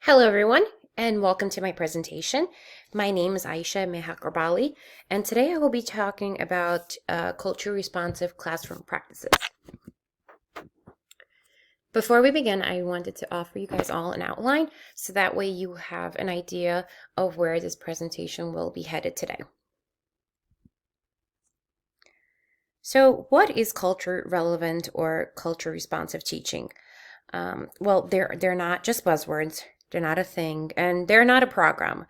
Hello, everyone, and welcome to my presentation. My name is Aisha Mehakrabali, and today I will be talking about culture responsive classroom practices. Before we begin, I wanted to offer you guys all an outline so that way you have an idea of where this presentation will be headed today. So, what is culture relevant or culture responsive teaching? Well, they're not just buzzwords. They're not a thing, and they're not a program.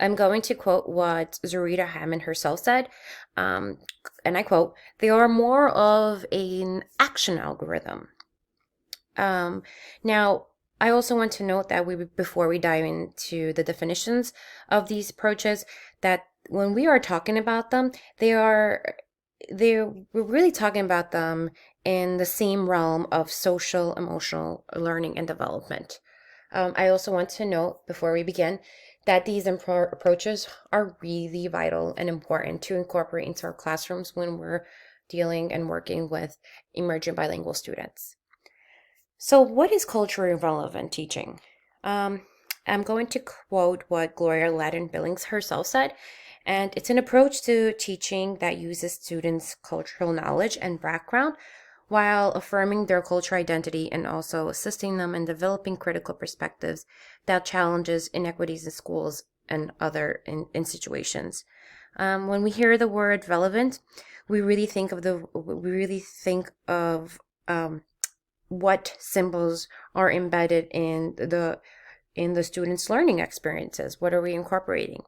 I'm going to quote what Zarita Hammond herself said, and I quote, "They are more of an action algorithm." Now, I also want to note that before we dive into the definitions of these approaches, that when we are talking about them, we're really talking about them in the same realm of social emotional learning and development. I also want to note before we begin that these approaches are really vital and important to incorporate into our classrooms when we're dealing and working with emerging bilingual students. So, what is culturally relevant teaching? I'm going to quote what Gloria Ladden Billings herself said, and it's an approach to teaching that uses students' cultural knowledge and background while affirming their cultural identity and also assisting them in developing critical perspectives that challenges inequities in schools and other in situations. When we hear the word relevant, we really think of what symbols are embedded in the students' learning experiences. What are we incorporating?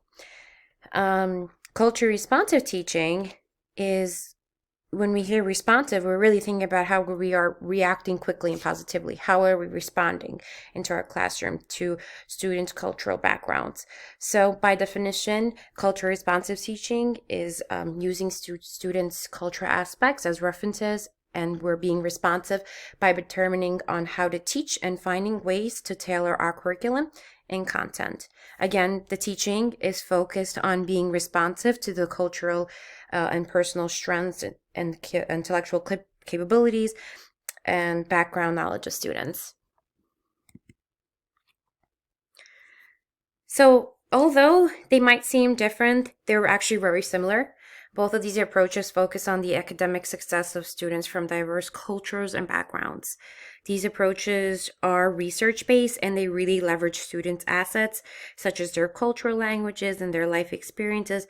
Culture responsive teaching is when we hear responsive, we're really thinking about how we are reacting quickly and positively. How are we responding into our classroom to students' cultural backgrounds? So, by definition, culture responsive teaching is using students' cultural aspects as references, and we're being responsive by determining on how to teach and finding ways to tailor our curriculum and content. Again, the teaching is focused on being responsive to the cultural and personal strengths and intellectual capabilities and background knowledge of students. So, although they might seem different, they're actually very similar. Both of these approaches focus on the academic success of students from diverse cultures and backgrounds. These approaches are research-based and they really leverage students' assets, such as their cultural languages and their life experiences.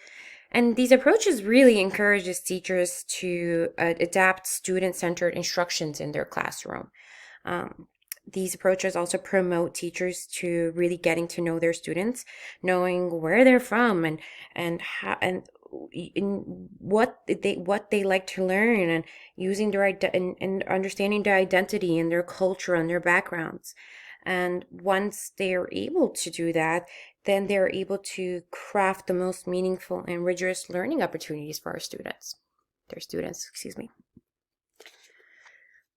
And these approaches really encourages teachers to adapt student-centered instructions in their classroom. These approaches also promote teachers to really getting to know their students, knowing where they're from and how and in what they like to learn, and using their and understanding their identity and their culture and their backgrounds. And once they are able to do that, then they're able to craft the most meaningful and rigorous learning opportunities for their students, excuse me.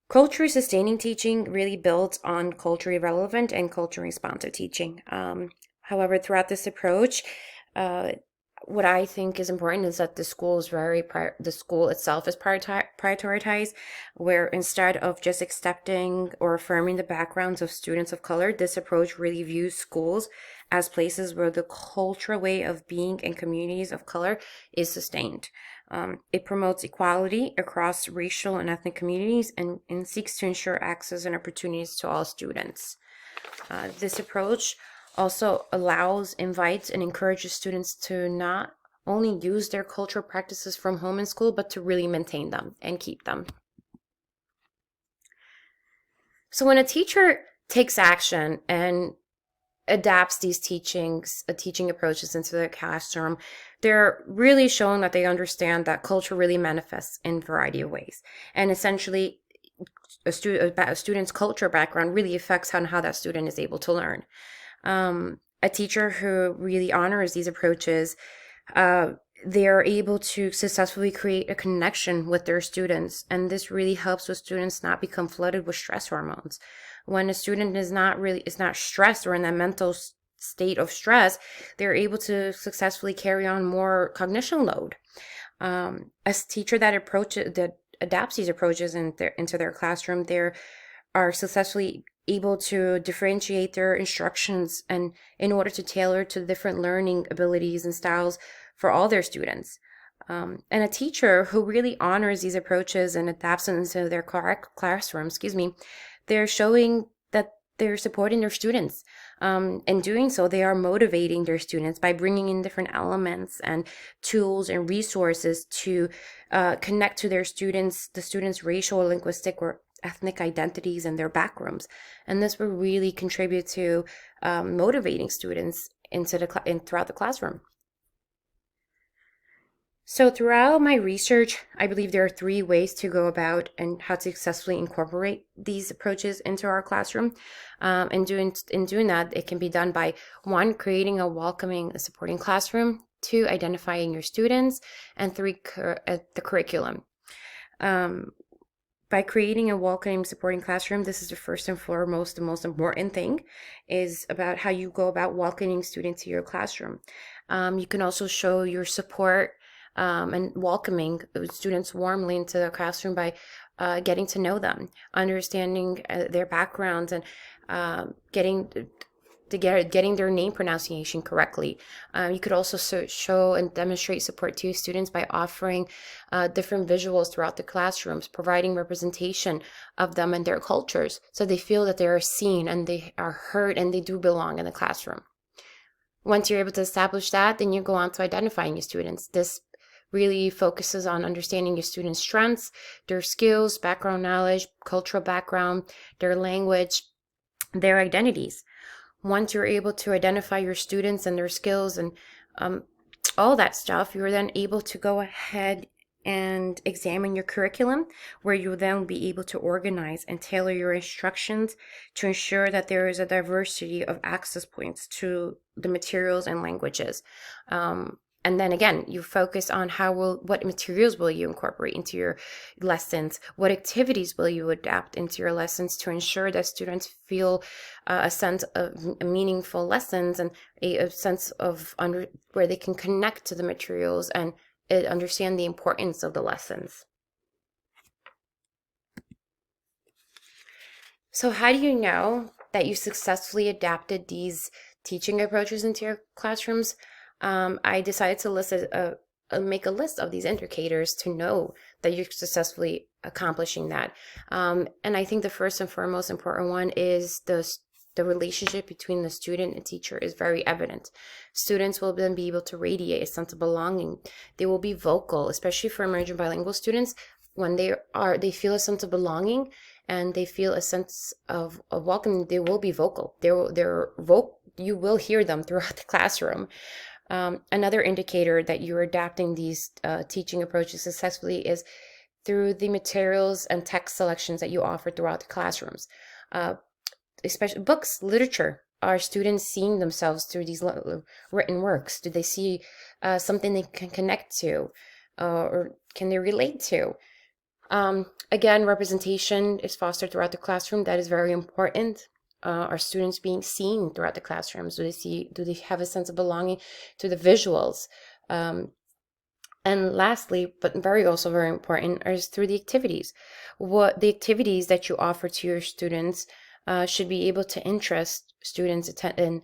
Culturally sustaining teaching really builds on culturally relevant and culturally responsive teaching. However, throughout this approach, what I think is important is that the school itself is prioritized, where instead of just accepting or affirming the backgrounds of students of color, this approach really views schools as places where the cultural way of being in communities of color is sustained. It promotes equality across racial and ethnic communities and seeks to ensure access and opportunities to all students. This approach also invites, and encourages students to not only use their cultural practices from home and school, but to really maintain them and keep them. So when a teacher takes action and adapts these teaching approaches into the classroom, they're really showing that they understand that culture really manifests in a variety of ways. And essentially, a student's culture background really affects how that student is able to learn. A teacher who really honors these approaches, they're able to successfully create a connection with their students. And this really helps with students not become flooded with stress hormones. When a student is not stressed or in that mental state of stress, they're able to successfully carry on more cognition load. A teacher that adapts these approaches into their classroom, they are successfully able to differentiate their instructions and in order to tailor to the different learning abilities and styles for all their students. And a teacher who really honors these approaches and adapts them into their classroom, they're showing that they're supporting their students. In doing so, they are motivating their students by bringing in different elements and tools and resources to connect to the students' racial, linguistic, or ethnic identities and their backgrounds. And this will really contribute to motivating students throughout the classroom. So throughout my research, I believe there are 3 ways to go about and how to successfully incorporate these approaches into our classroom. In doing that, it can be done by 1, creating a welcoming, supporting classroom, 2, identifying your students, and 3, the curriculum. By creating a welcoming, supporting classroom, this is the first and foremost, the most important thing, is about how you go about welcoming students to your classroom. You can also show your support and welcoming students warmly into the classroom by getting to know them, understanding their backgrounds, and getting their name pronunciation correctly. You could also show and demonstrate support to your students by offering different visuals throughout the classrooms, providing representation of them and their cultures, so they feel that they are seen and they are heard and they do belong in the classroom. Once you're able to establish that, then you go on to identifying your students. This really focuses on understanding your students' strengths, their skills, background knowledge, cultural background, their language, their identities. Once you're able to identify your students and their skills and all that stuff, you're then able to go ahead and examine your curriculum, where you will then be able to organize and tailor your instructions to ensure that there is a diversity of access points to the materials and languages. And then again, you focus on what materials will you incorporate into your lessons, what activities will you adapt into your lessons to ensure that students feel a sense of meaningful lessons and a sense of where they can connect to the materials and understand the importance of the lessons. So how do you know that you successfully adapted these teaching approaches into your classrooms? I decided to make a list of these indicators to know that you're successfully accomplishing that. And I think the first and foremost important one is the relationship between the student and teacher is very evident. Students will then be able to radiate a sense of belonging. They will be vocal, especially for emerging bilingual students. When they feel a sense of belonging and they feel a sense of welcome, they will be vocal. You will hear them throughout the classroom. Another indicator that you're adapting these teaching approaches successfully is through the materials and text selections that you offer throughout the classrooms. Especially books, literature. Are students seeing themselves through these written works? Do they see something they can connect to, or can they relate to? Again, representation is fostered throughout the classroom. That is very important. Are students being seen throughout the classrooms? Do they have a sense of belonging to the visuals? And lastly, but also very important, is through the activities. What the activities that you offer to your students should be able to interest students and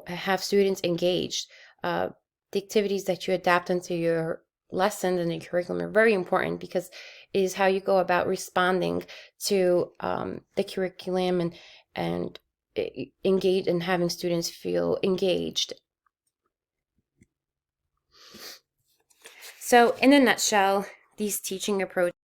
have students engaged. The activities that you adapt into your lessons and the curriculum are very important because it is how you go about responding to the curriculum and engage and having students feel engaged. So in a nutshell, these teaching approaches